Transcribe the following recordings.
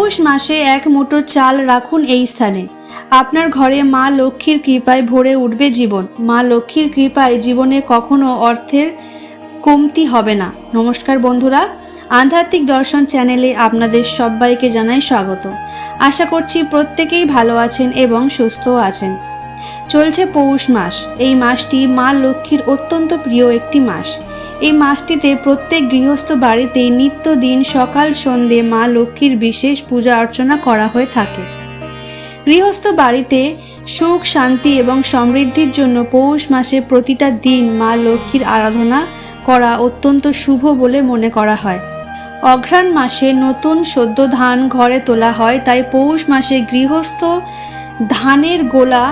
পৌষ মাসে এক মুঠো চাল রাখুন এই স্থানে। আপনার ঘরে মা লক্ষ্মীর কৃপায় ভরে উঠবে জীবন। মা লক্ষ্মীর কৃপায় জীবনে কখনো অর্থের কমতি হবে না। নমস্কার বন্ধুরা, আধ্যাত্মিক দর্শন চ্যানেলে আপনাদের সবাইকে জানাই স্বাগত। আশা করছি প্রত্যেকেই ভালো আছেন এবং সুস্থ আছেন। চলছে পৌষ মাস। এই মাসটি মা লক্ষ্মীর অত্যন্ত প্রিয় একটি মাস। এই মাসটিতে প্রত্যেক গৃহস্থ বাড়িতেই নিত্যদিন সকাল সন্ধে মা লক্ষ্মীর বিশেষ পূজা অর্চনা করা হয়ে থাকে। গৃহস্থ বাড়িতে সুখ শান্তি এবং সমৃদ্ধির জন্য পৌষ মাসে প্রতিটা দিন মা লক্ষ্মীর আরাধনা করা অত্যন্ত শুভ বলে মনে করা হয়। অঘ্রাণ মাসে নতুন সদ্য ধান ঘরে তোলা হয়, তাই পৌষ মাসে গৃহস্থ ধানের গোলা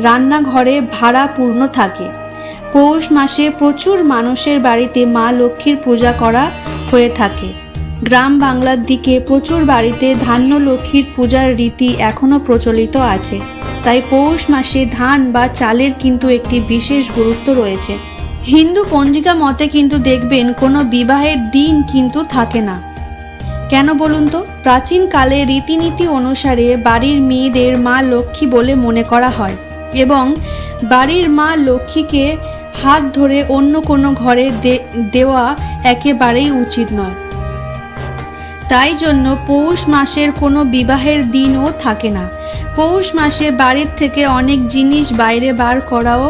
রান্নাঘরে ভাড়া পূর্ণ থাকে। পৌষ মাসে প্রচুর মানুষের বাড়িতে মা লক্ষ্মীর পূজা করা হয়ে থাকে। গ্রাম বাংলার দিকে প্রচুর বাড়িতে ধান্য লক্ষ্মীর পূজার রীতি এখনও প্রচলিত আছে। তাই পৌষ মাসে ধান বা চালের কিন্তু একটি বিশেষ গুরুত্ব রয়েছে। হিন্দু পঞ্জিকা মতে কিন্তু দেখবেন কোনো বিবাহের দিন কিন্তু থাকে না। কেন বলুন তো? প্রাচীনকালে রীতিনীতি অনুসারে বাড়ির মেয়েদের মা লক্ষ্মী বলে মনে করা হয় এবং বাড়ির মা লক্ষ্মীকে হাত ধরে অন্য কোনো ঘরে দেওয়া একেবারেই উচিত নয়। তাই জন্য পৌষ মাসের কোনো বিবাহের দিনও থাকে না। পৌষ মাসে বাড়ির থেকে অনেক জিনিস বাইরে বার করাও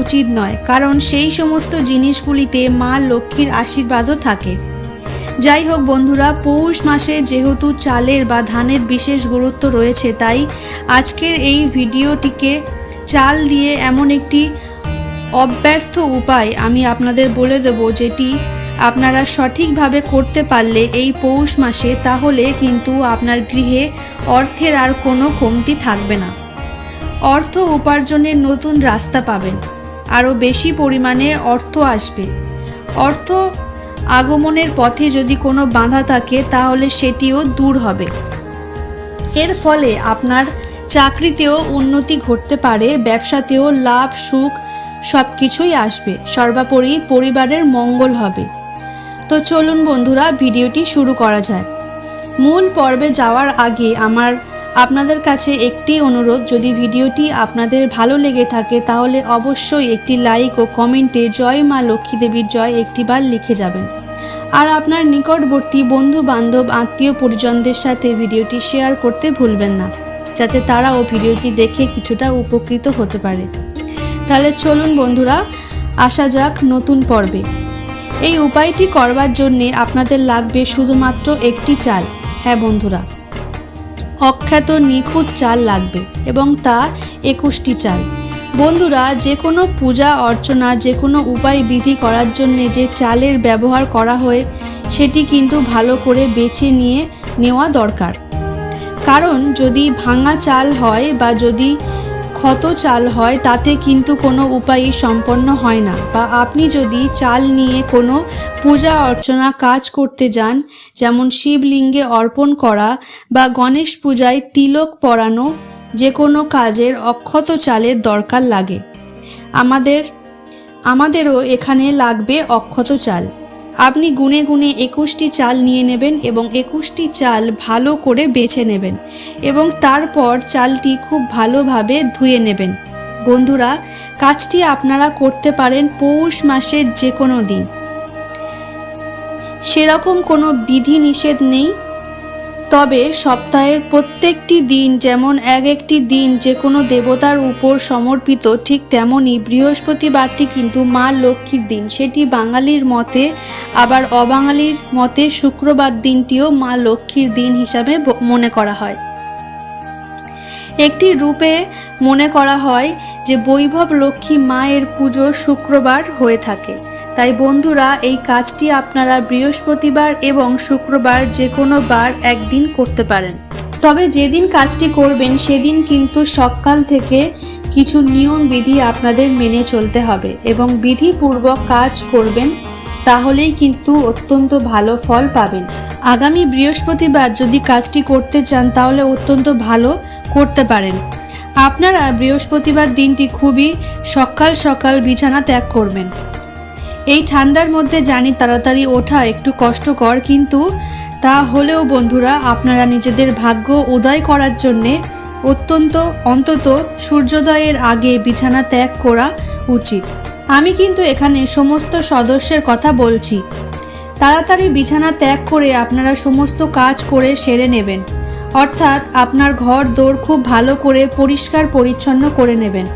উচিত নয়, কারণ সেই সমস্ত জিনিসগুলিতে মা লক্ষ্মীর আশীর্বাদও থাকে। যাই হোক বন্ধুরা, পৌষ মাসে যেহেতু চালের বা ধানের বিশেষ গুরুত্ব রয়েছে, তাই আজকের এই ভিডিওটিকে চাল দিয়ে এমন একটি অব্যর্থ উপায় আমি আপনাদের বলে দেব, যেটি আপনারা সঠিকভাবে করতে পারলে এই পৌষ মাসে, তাহলে কিন্তু আপনার গৃহে অর্থের আর কোনো কমতি থাকবে না। অর্থ উপার্জনের নতুন রাস্তা পাবেন, আরও বেশি পরিমাণে অর্থ আসবে। অর্থ আগমনের পথে যদি কোনো বাধা থাকে তাহলে সেটিও দূর হবে। এর ফলে আপনার চাকরিতেও উন্নতি ঘটতে পারে, ব্যবসাতেও লাভ সুখ সব কিছুই আসবে। সর্বোপরি পরিবারের মঙ্গল হবে। তো চলুন বন্ধুরা, ভিডিওটি শুরু করা যায়। মূল পর্বে যাওয়ার আগে আপনাদের কাছে একটি অনুরোধ, যদি ভিডিওটি আপনাদের ভালো লেগে থাকে তাহলে অবশ্যই একটি লাইক ও কমেন্টে জয় মা লক্ষ্মী দেবীর জয় একটিবার লিখে যাবেন। আর আপনার নিকটবর্তী বন্ধু বান্ধব আত্মীয় পরিজনদের সাথে ভিডিওটি শেয়ার করতে ভুলবেন না, যাতে তারাও ভিডিওটি দেখে কিছুটা উপকৃত হতে পারে। তাহলে চলুন বন্ধুরা, আসা যাক নতুন পর্বে। এই উপায়টি করবার জন্যে আপনাদের লাগবে শুধুমাত্র একটি চাল। হ্যাঁ বন্ধুরা, অখ্যাত নিখুঁত চাল লাগবে এবং তা 21টি চাল। বন্ধুরা, যে কোনো পূজা অর্চনা, যে কোনো উপায় বিধি করার জন্যে যে চালের ব্যবহার করা হয় সেটি কিন্তু ভালো করে বেছে নেওয়া দরকার। কারণ যদি ভাঙা চাল হয় বা যদি ক্ষত চাল হয়, তাতে কিন্তু কোনো উপায়ই সম্পন্ন হয় না। বা আপনি যদি চাল নিয়ে কোনো পূজা অর্চনা কাজ করতে যান, যেমন শিবলিঙ্গে অর্পণ করা বা গণেশ পূজায় তিলক পরানো, যে কোনো কাজের অক্ষত চালের দরকার লাগে। আমাদেরও এখানে লাগবে অক্ষত চাল। আপনি গুনে গুনে 21টি চাল নিয়ে নেবেন এবং 21টি চাল ভালো করে বেছে নেবেন এবং তারপর চালটি খুব ভালোভাবে ধুয়ে নেবেন। বন্ধুরা, কাজটি আপনারা করতে পারেন পৌষ মাসের যে কোনো দিন। সেরকম কোনো বিধি নিষেধ নেই, তবে সপ্তাহের প্রত্যেকটি দিন যেমন এক একটি দিন যে কোনো দেবতার উপর সমর্পিত, ঠিক তেমনই বৃহস্পতিবারটি কিন্তু মা লক্ষ্মীর দিন। সেটি বাঙালির মতে, আবার অবাঙালির মতে শুক্রবার দিনটিও মা লক্ষ্মীর দিন হিসাবে মনে করা হয়। একটি রূপে মনে করা হয় যে বৈভব লক্ষ্মী মায়ের পুজো শুক্রবার হয়ে থাকে। তাই বন্ধুরা, এই কাজটি আপনারা বৃহস্পতিবার এবং শুক্রবার যে কোনো বার একদিন করতে পারেন। তবে যেদিন কাজটি করবেন সেদিন কিন্তু সকাল থেকে কিছু নিয়ম বিধি আপনাদের মেনে চলতে হবে এবং বিধিপূর্বক কাজ করবেন, তাহলেই কিন্তু অত্যন্ত ভালো ফল পাবেন। আগামী বৃহস্পতিবার যদি কাজটি করতে চান তাহলে অত্যন্ত ভালো করতে পারেন। আপনারা বৃহস্পতিবার দিনটি খুবই সকাল সকাল বিছানা ত্যাগ করবেন। এই ঠান্ডার মধ্যে জানি তাড়াতাড়ি ওঠা একটু কষ্টকর, কিন্তু তা হলেও বন্ধুরা আপনারা নিজেদের ভাগ্য উদয় করার জন্যে অন্তত সূর্যোদয়ের আগে বিছানা ত্যাগ করা উচিত। আমি কিন্তু এখানে সমস্ত সদস্যের কথা বলছি। তাড়াতাড়ি বিছানা ত্যাগ করে আপনারা সমস্ত কাজ করে সেরে নেবেন, অর্থাৎ আপনার ঘর দোর খুব ভালো করে পরিষ্কার পরিচ্ছন্ন করে নেবেন।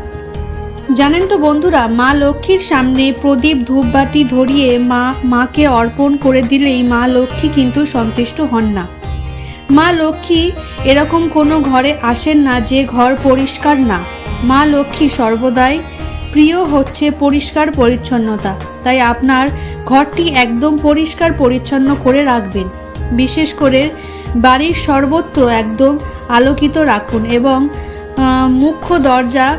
জানেন তো বন্ধুরা, মা লক্ষ্মীর সামনে প্রদীপ ধূপবাতি ধরিয়ে মাকে অর্পণ করে দিলেই মা লক্ষ্মী কিন্তু সন্তুষ্ট হন না। মা লক্ষ্মী এরকম কোনো ঘরে আসেন না যে ঘর পরিষ্কার না। মা লক্ষ্মী সর্বদাই প্রিয় হচ্ছে পরিষ্কার পরিচ্ছন্নতা। তাই আপনার ঘরটি একদম পরিষ্কার পরিচ্ছন্ন করে রাখবেন। বিশেষ করে বাড়ির সর্বত্র একদম আলোকিত রাখুন এবং মুখ্য দরজা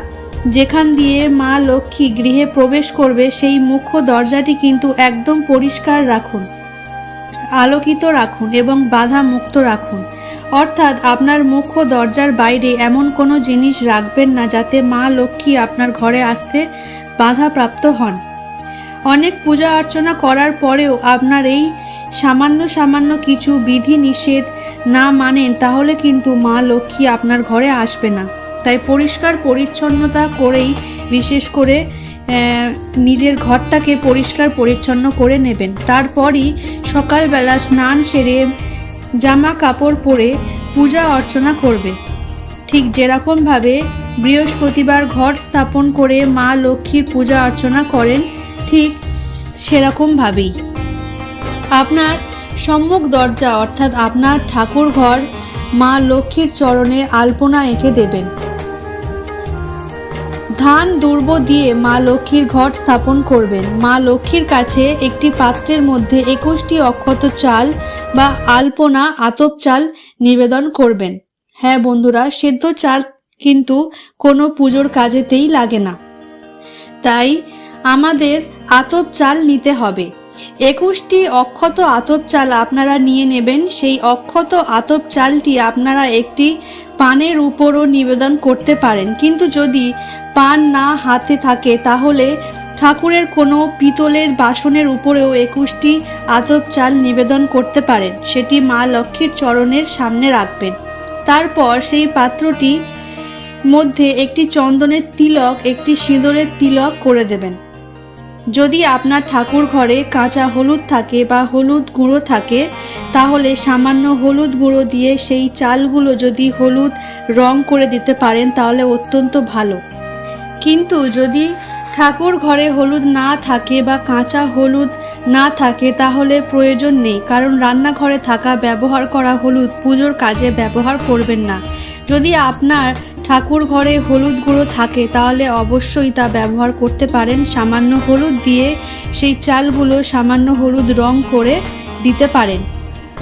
যেখান দিয়ে মা লক্ষ্মী গৃহে প্রবেশ করবে সেই মুখ্য দরজাটি কিন্তু একদম পরিষ্কার রাখুন, আলোকিত রাখুন এবং বাধা মুক্ত রাখুন। অর্থাৎ আপনার মুখ্য দরজার বাইরে এমন কোনো জিনিস রাখবেন না যাতে মা লক্ষ্মী আপনার ঘরে আসতে বাধাপ্রাপ্ত হন। অনেক পূজা অর্চনা করার পরেও আপনার এই সামান্য কিছু বিধি নিষেধ না মানেন তাহলে কিন্তু মা লক্ষ্মী আপনার ঘরে আসবে না। তাই পরিষ্কার পরিচ্ছন্নতা করেই বিশেষ করে নিজের ঘরটাকে পরিষ্কার পরিচ্ছন্ন করে নেবেন। তারপরই সকালবেলা স্নান সেরে জামা কাপড় পরে পূজা অর্চনা করবে। ঠিক যেরকমভাবে বৃহস্পতিবার ঘট স্থাপন করে মা লক্ষ্মীর পূজা অর্চনা করেন, ঠিক সেরকমভাবেই আপনার সম্মুখ দরজা অর্থাৎ আপনার ঠাকুর ঘর মা লক্ষ্মীর চরণে আলপনা এঁকে দেবেন। ধান দুর্ব দিয়ে মা লক্ষ্মীর ঘট স্থাপন করবেন। মা লক্ষ্মীর কাছে একটি পাত্রের মধ্যে 21টি অক্ষত চাল বা আলপনা আতপ চাল নিবেদন করবেন। হ্যাঁ বন্ধুরা, সেদ্ধ চাল কিন্তু কোনো পুজোর কাজেতেই লাগে না, তাই আমাদের আতপ চাল নিতে হবে। 21টি অক্ষত আতপ চাল আপনারা নিয়ে নেবেন। সেই অক্ষত আতপ চালটি আপনারা একটি পানের উপরও নিবেদন করতে পারেন, কিন্তু যদি পান না হাতে থাকে তাহলে ঠাকুরের কোনো পিতলের বাসনের উপরেও 21টি আতপ চাল নিবেদন করতে পারেন। সেটি মা লক্ষ্মীর চরণের সামনে রাখবেন। তারপর সেই পাত্রটি মধ্যে একটি চন্দনের তিলক, একটি সিঁদুরের তিলক করে দেবেন। যদি আপনার ঠাকুর ঘরে কাঁচা হলুদ থাকে বা হলুদ গুঁড়ো থাকে তাহলে সামান্য হলুদ গুঁড়ো দিয়ে সেই চালগুলো যদি হলুদ রং করে দিতে পারেন তাহলে অত্যন্ত ভালো। কিন্তু যদি ঠাকুর ঘরে হলুদ না থাকে বা কাঁচা হলুদ না থাকে তাহলে প্রয়োজন নেই, কারণ রান্নাঘরে থাকা ব্যবহার করা হলুদ পুজোর কাজে ব্যবহার করবেন না। যদি আপনার ঠাকুর ঘরে হলুদ গুঁড়ো থাকে তাহলে অবশ্যই তা ব্যবহার করতে পারেন। সামান্য হলুদ দিয়ে সেই চালগুলো সামান্য হলুদ রং করে দিতে পারেন,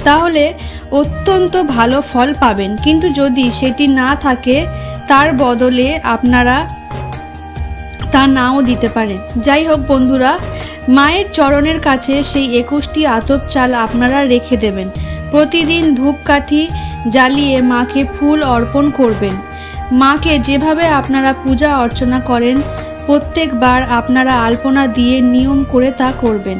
তাহলে অত্যন্ত ভালো ফল পাবেন। কিন্তু যদি সেটি না থাকে তার বদলে আপনারা তা নাও দিতে পারেন। যাই হোক বন্ধুরা, মায়ের চরণের কাছে সেই 21টি আতপ চাল আপনারা রেখে দেবেন। প্রতিদিন ধূপকাঠি জ্বালিয়ে মাকে ফুল অর্পণ করবেন। মাকে যেভাবে আপনারা পূজা অর্চনা করেন প্রত্যেকবার আপনারা আলপনা দিয়ে নিয়ম করে তা করবেন।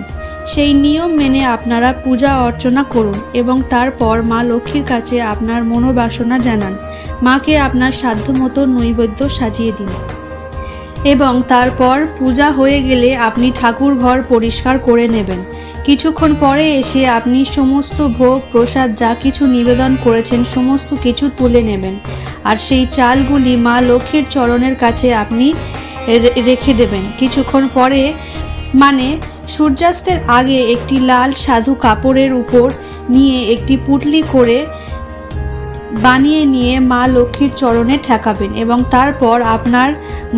সেই নিয়ম মেনে আপনারা পূজা অর্চনা করুন এবং তারপর মা লক্ষ্মীর কাছে আপনার মনোবাসনা জানান। মাকে আপনার সাধ্যমতো নৈবেদ্য সাজিয়ে দিন এবং তারপর পূজা হয়ে গেলে আপনি ঠাকুর ঘর পরিষ্কার করে নেবেন। কিছুক্ষণ পরে এসে আপনি সমস্ত ভোগ প্রসাদ যা কিছু নিবেদন করেছেন সমস্ত কিছু তুলে নেবেন আর সেই চালগুলি মা লক্ষ্মীর চরণের কাছে আপনি রেখে দেবেন। কিছুক্ষণ পরে মানে সূর্যাস্তের আগে একটি লাল সাধু কাপড়ের উপর নিয়ে একটি পুটলি করে বানিয়ে নিয়ে মা লক্ষ্মীর চরণে ঠেকাবেন এবং তারপর আপনার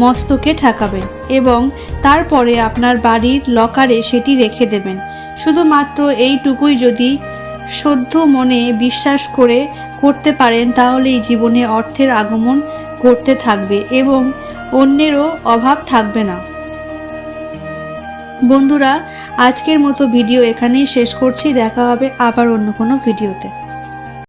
মস্তকে ঠেকাবেন এবং তারপরে আপনার বাড়ির লকারে সেটি রেখে দেবেন। শুধুমাত্র এইটুকুই যদি শুদ্ধ মনে বিশ্বাস করে করতে পারেন তাহলেই জীবনে অর্থের আগমন করতে থাকবে এবং অন্যেরও অভাব থাকবে না। বন্ধুরা, আজকের মতো ভিডিও এখানেই শেষ করছি। দেখা হবে আবার অন্য কোনো ভিডিওতে।